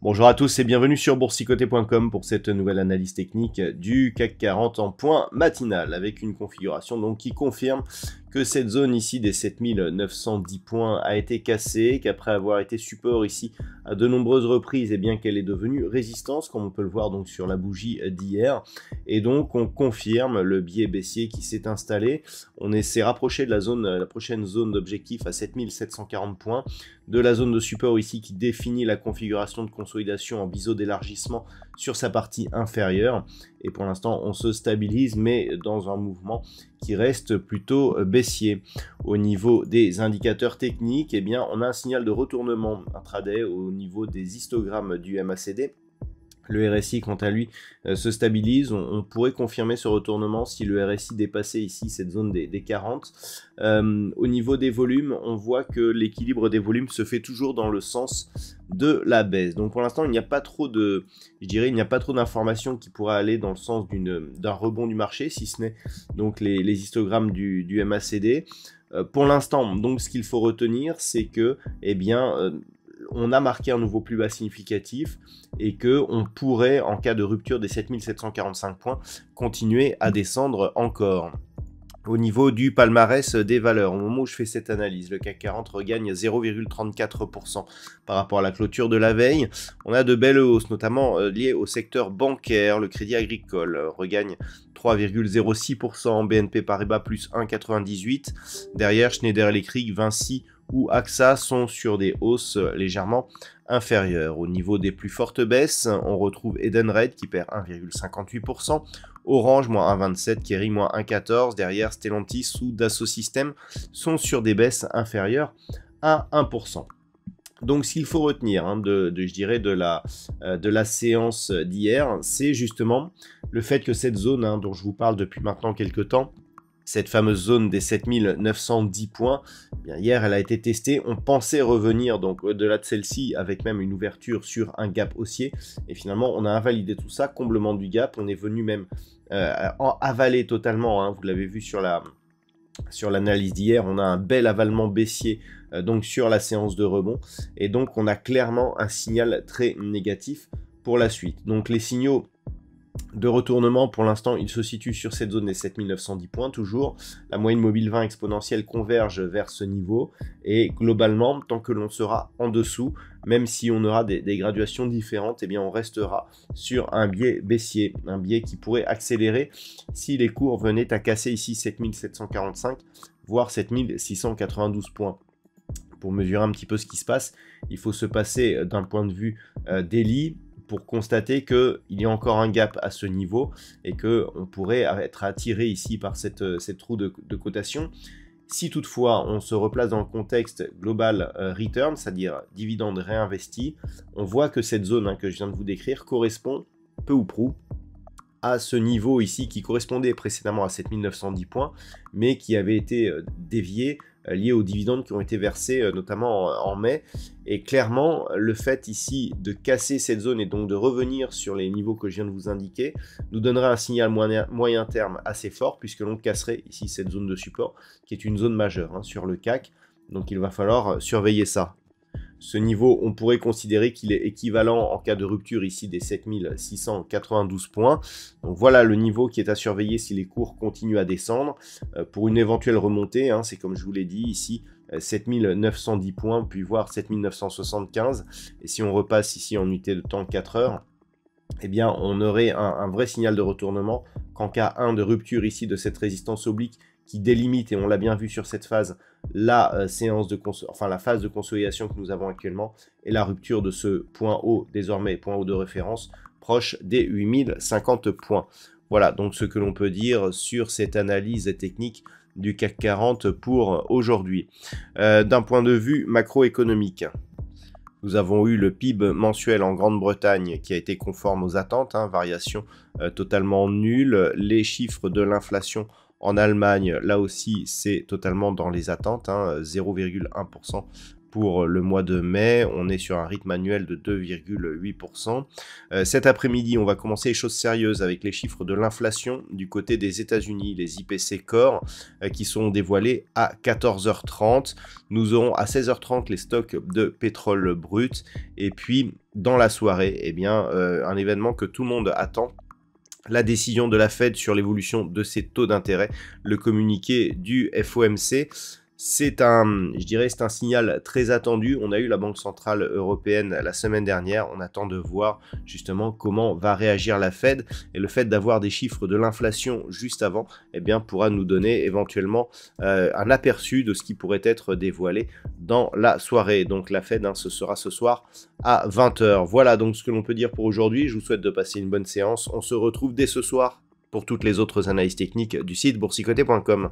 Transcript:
Bonjour à tous et bienvenue sur boursicoté.com pour cette nouvelle analyse technique du CAC 40 en point matinal avec une configuration donc qui confirme que cette zone ici des 7910 points a été cassée, qu'après avoir été support ici à de nombreuses reprises, et bien qu'elle est devenue résistance comme on peut le voir donc sur la bougie d'hier, et donc on confirme le biais baissier qui s'est installé. On s'est rapproché de la prochaine zone d'objectif à 7740 points, de la zone de support ici qui définit la configuration de consolidation en biseau d'élargissement sur sa partie inférieure, et pour l'instant on se stabilise mais dans un mouvement qui reste plutôt baissier. Au niveau des indicateurs techniques, eh bien on a un signal de retournement intraday au niveau des histogrammes du MACD. Le RSI, quant à lui, se stabilise. On pourrait confirmer ce retournement si le RSI dépassait ici cette zone des 40. Au niveau des volumes, on voit que l'équilibre des volumes se fait toujours dans le sens de la baisse. Donc pour l'instant, il n'y a pas trop de, je dirais, il n'y a pas trop d'informations qui pourraient aller dans le sens d'un rebond du marché, si ce n'est donc les histogrammes du MACD. Pour l'instant, donc ce qu'il faut retenir, c'est que, eh bien, on a marqué un nouveau plus bas significatif et que on pourrait, en cas de rupture des 7745 points, continuer à descendre encore. Au niveau du palmarès des valeurs, au moment où je fais cette analyse, le CAC 40 regagne 0,34% par rapport à la clôture de la veille. On a de belles hausses, notamment liées au secteur bancaire. Le Crédit Agricole regagne 3,06%, BNP Paribas plus 1,98%. Derrière, Schneider Electric, Vinci ou AXA sont sur des hausses légèrement inférieures. Au niveau des plus fortes baisses, on retrouve Edenred qui perd 1,58%, Orange moins 1,27%, Kering moins 1,14%, derrière Stellantis ou Dassault Systèmes sont sur des baisses inférieures à 1%. Donc ce qu'il faut retenir je dirais de la séance d'hier, c'est justement le fait que cette zone dont je vous parle depuis maintenant quelques temps, cette fameuse zone des 7910 points, eh bien, hier elle a été testée, on pensait revenir donc au-delà de celle-ci avec même une ouverture sur un gap haussier, et finalement on a invalidé tout ça, comblement du gap, on est venu même avaler totalement, vous l'avez vu sur l'analyse d'hier, on a un bel avalement baissier donc sur la séance de rebond, et donc on a clairement un signal très négatif pour la suite. Donc les signaux de retournement, pour l'instant, il se situe sur cette zone des 7910 points, toujours. La moyenne mobile 20 exponentielle converge vers ce niveau. Et globalement, tant que l'on sera en dessous, même si on aura des graduations différentes, eh bien on restera sur un biais baissier. Un biais qui pourrait accélérer si les cours venaient à casser ici 7745, voire 7692 points. Pour mesurer un petit peu ce qui se passe, il faut se passer d'un point de vue daily pour constater qu'il y a encore un gap à ce niveau et qu'on pourrait être attiré ici par cette roue de cotation. Si toutefois on se replace dans le contexte global return, c'est-à-dire dividende réinvesti, on voit que cette zone que je viens de vous décrire correspond peu ou prou à ce niveau ici qui correspondait précédemment à 7910 points, mais qui avait été dévié liés aux dividendes qui ont été versés notamment en mai. Et clairement, le fait ici de casser cette zone et donc de revenir sur les niveaux que je viens de vous indiquer nous donnerait un signal moyen terme assez fort, puisque l'on casserait ici cette zone de support qui est une zone majeure sur le CAC. Donc il va falloir surveiller ça. Ce niveau, on pourrait considérer qu'il est équivalent en cas de rupture ici des 7692 points. Donc voilà le niveau qui est à surveiller si les cours continuent à descendre. Pour une éventuelle remontée, c'est comme je vous l'ai dit ici, 7910 points, puis voire 7975. Et si on repasse ici en unité de temps 4 heures, eh bien on aurait un vrai signal de retournement qu'en cas 1 de rupture ici de cette résistance oblique qui délimite, et on l'a bien vu sur cette phase, la phase de consolidation que nous avons actuellement, et la rupture de ce point haut, désormais point haut de référence, proche des 8050 points. Voilà donc ce que l'on peut dire sur cette analyse technique du CAC 40 pour aujourd'hui. D'un point de vue macroéconomique, Nous avons eu le PIB mensuel en Grande-Bretagne qui a été conforme aux attentes, hein, variation totalement nulle. Les chiffres de l'inflation en Allemagne, là aussi, c'est totalement dans les attentes, hein, 0,1% pour le mois de mai. On est sur un rythme annuel de 2,8%. Cet après-midi, on va commencer les choses sérieuses avec les chiffres de l'inflation du côté des États-Unis, les IPC Core, qui sont dévoilés à 14h30. Nous aurons à 16h30 les stocks de pétrole brut. Et puis, dans la soirée, eh bien, un événement que tout le monde attend, la décision de la Fed sur l'évolution de ses taux d'intérêt, le communiqué du FOMC. C'est un signal très attendu. On a eu la Banque Centrale Européenne la semaine dernière. On attend de voir justement comment va réagir la Fed. Et le fait d'avoir des chiffres de l'inflation juste avant, eh bien, pourra nous donner éventuellement un aperçu de ce qui pourrait être dévoilé dans la soirée. Donc la Fed, hein, ce sera ce soir à 20h. Voilà donc ce que l'on peut dire pour aujourd'hui. Je vous souhaite de passer une bonne séance. On se retrouve dès ce soir pour toutes les autres analyses techniques du site boursicoté.com.